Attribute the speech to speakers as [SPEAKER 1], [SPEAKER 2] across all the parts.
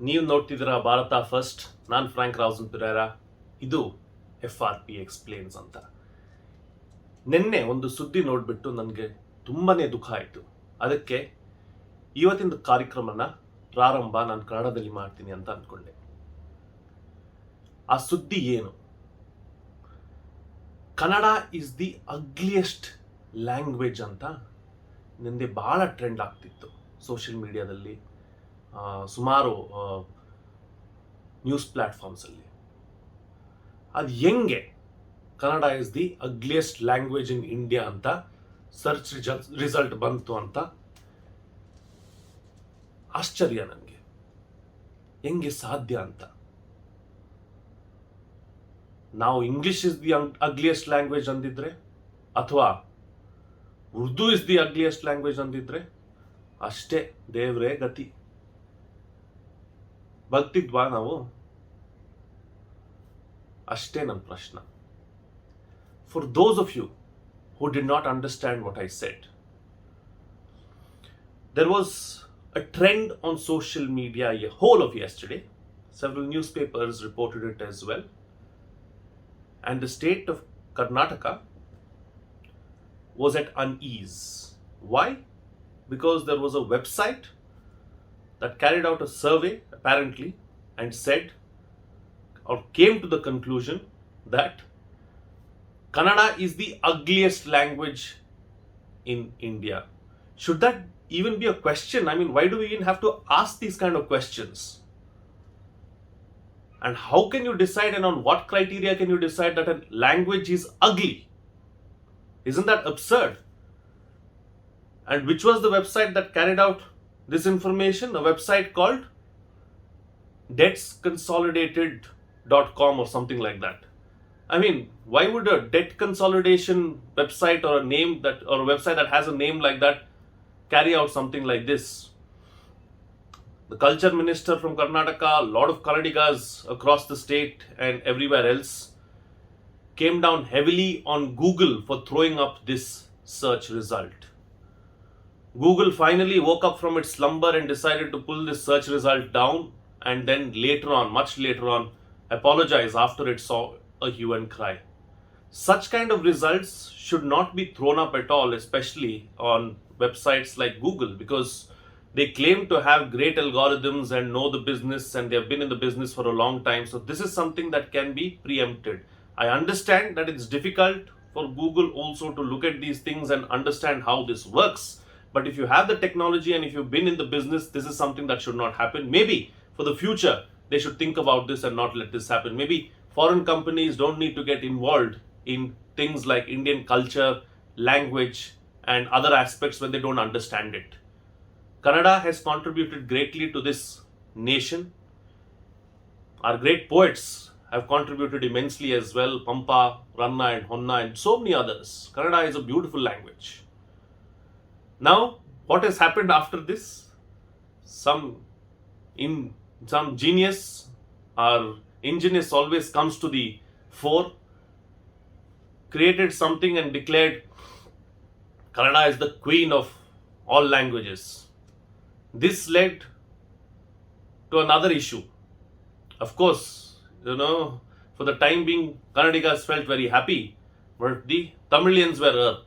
[SPEAKER 1] ನೀವು ನೋಡ್ತಿದ್ದೀರಾ ಭಾರತ ಫಸ್ಟ್. ನಾನು frankrausanpereira. ಇದು FRP Explains ಅಂತ. ನಿನ್ನೆ ಒಂದು ಸುದ್ದಿ ನೋಡಿಬಿಟ್ಟು ನನಗೆ ತುಂಬಾ ದುಃಖ ಆಯಿತು. ಅದಕ್ಕೆ ಇವತ್ತಿನ ಕಾರ್ಯಕ್ರಮನ ಪ್ರಾರಂಭ ನಾನು ಕನ್ನಡದಲ್ಲಿ ಮಾಡ್ತೀನಿ ಅಂತ ಅಂದ್ಕೊಂಡೆ. ಆ ಸುದ್ದಿ ಏನು? Kannada is the ugliest language ಅಂತ ನಿನ್ನೆ ಭಾಳ ಟ್ರೆಂಡ್ ಆಗ್ತಿತ್ತು ಸೋಷಿಯಲ್ ಮೀಡಿಯಾದಲ್ಲಿ, ಸುಮಾರು ನ್ಯೂಸ್ ಪ್ಲ್ಯಾಟ್ಫಾರ್ಮ್ಸಲ್ಲಿ. ಅದು ಹೆಂಗೆ Kannada is the ugliest language in India ಅಂತ ಸರ್ಚ್ ರಿಸಲ್ಟ್ ಬಂತು ಅಂತ ಆಶ್ಚರ್ಯ ನನಗೆ. ಹೆಂಗೆ ಸಾಧ್ಯ ಅಂತ. ನಾವು English is the ugliest language ಅಂದಿದ್ರೆ, ಅಥವಾ Urdu is the ugliest language ಅಂದಿದ್ರೆ ಅಷ್ಟೇ ದೇವ್ರೇ ಗತಿ. ಬಗ್ತಿದ್ವಾ ನಾವು? ಅಷ್ಟೇ ನನ್ನ ಪ್ರಶ್ನೆ. For those of you who did not understand what I said, there was a trend on social media a whole of yesterday. Several newspapers reported it as well. And the state of Karnataka was at unease. Why? Because there was a website that carried out a survey apparently and said or came to the conclusion that Kannada is the ugliest language in India. Should that even be a question? I mean, why do we even have to ask these kind of questions? And how can you decide, and on what criteria can you decide that a language is ugly? Isn't that absurd? And which was the website that carried out this information? A website called Consolidated.com or something like that. I mean, why would a debt consolidation website or a website that has a name like that carry out something like this? The culture minister from Karnataka, a lot of Kannadigas across the state and everywhere else came down heavily on Google for throwing up this search result. Google finally woke up from its slumber and decided to pull this search result down, and then later on, much later on, apologize after it saw a hue and cry. Such kind of results should not be thrown up at all, especially on websites like Google, because they claim to have great algorithms and know the business, and they have been in the business for a long time. So this is something that can be preempted. I understand that it's difficult for Google also to look at these things and understand how this works. But if you have the technology and if you've been in the business, this is something that should not happen. Maybe for the future, they should think about this and not let this happen. Maybe foreign companies don't need to get involved in things like Indian culture, language, and other aspects when they don't understand it. Kannada has contributed greatly to this nation. Our great poets have contributed immensely as well. Pampa, Ranna and Honna and so many others. Kannada is a beautiful language. Now, what has happened after this? Some genius or ingenious always comes to the fore, created something and declared Kannada is the queen of all languages. This led to another issue. Of course, for the time being, Kannadigas felt very happy, but the Tamilians were hurt.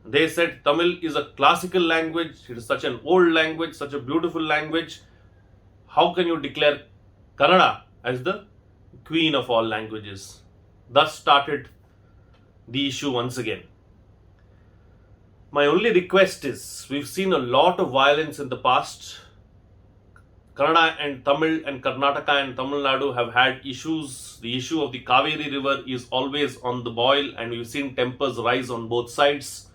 [SPEAKER 1] They said Tamil is a classical language, it is such an old language, such a beautiful language. How can you declare Kannada as the queen of all languages? Thus started the issue once again. My only request is, we've seen a lot of violence in the past. Kannada and Tamil and Karnataka and Tamil Nadu have had issues. The issue of the Kaveri river is always on the boil, and we've seen tempers rise on both sides.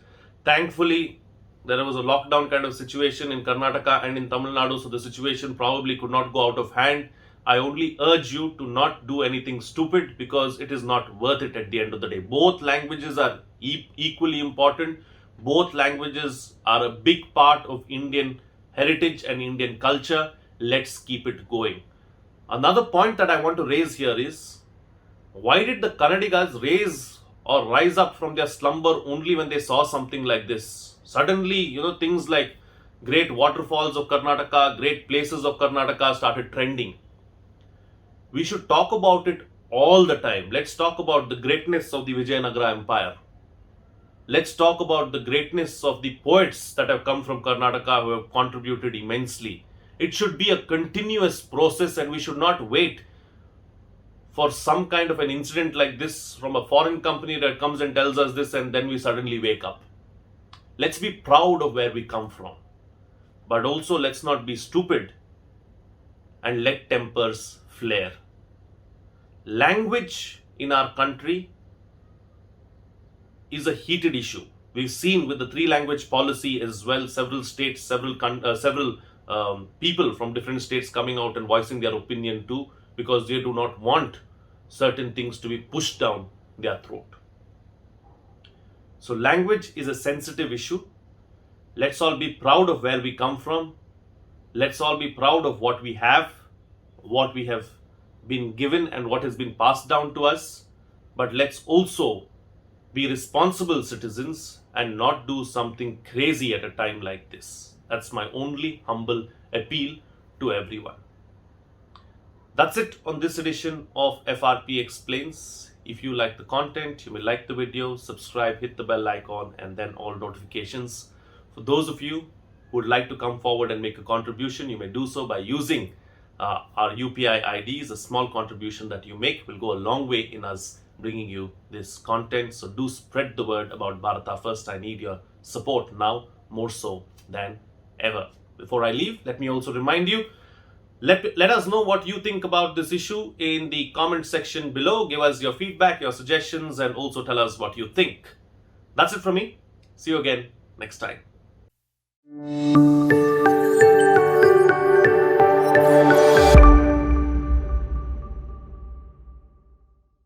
[SPEAKER 1] Thankfully, there was a lockdown kind of situation in Karnataka and in Tamil Nadu, so the situation probably could not go out of hand. I only urge you to not do anything stupid, because it is not worth it at the end of the day. Both languages are equally important. Both languages are a big part of Indian heritage and Indian culture. Let's keep it going. Another point that I want to raise here is, why did the Kannadigas rise up from their slumber only when they saw something like this? Suddenly, things like Great waterfalls of Karnataka, great places of Karnataka started trending. We should talk about it all the time. Let's talk about the greatness of the Vijayanagara Empire. Let's talk about the greatness of the poets that have come from Karnataka who have contributed immensely. It should be a continuous process, and we should not wait for some kind of an incident like this from a foreign company that comes and tells us this and then we suddenly wake up. Let's be proud of where we come from, but also let's not be stupid and let tempers flare. Language in our country is a heated issue. We've seen with the three language policy as well, several states, several people from different states coming out and voicing their opinion too, because they do not want certain things to be pushed down their throat. So language is a sensitive issue. Let's all be proud of where we come from. Let's all be proud of what we have been given and what has been passed down to us. But let's also be responsible citizens and not do something crazy at a time like this. That's my only humble appeal to everyone. That's it on this edition of FRP Explains. If you like the content, you may like the video, subscribe, hit the bell icon, and then all notifications. For those of you who would like to come forward and make a contribution, you may do so by using our UPI IDs. A small contribution that you make will go a long way in us bringing you this content. So do spread the word about Bharata first. I need your support now more so than ever. Before I leave, let me also remind you, let us know what you think about this issue in the comment section below. Give us your feedback, your suggestions, and also tell us what you think. That's it from me. See you again next time.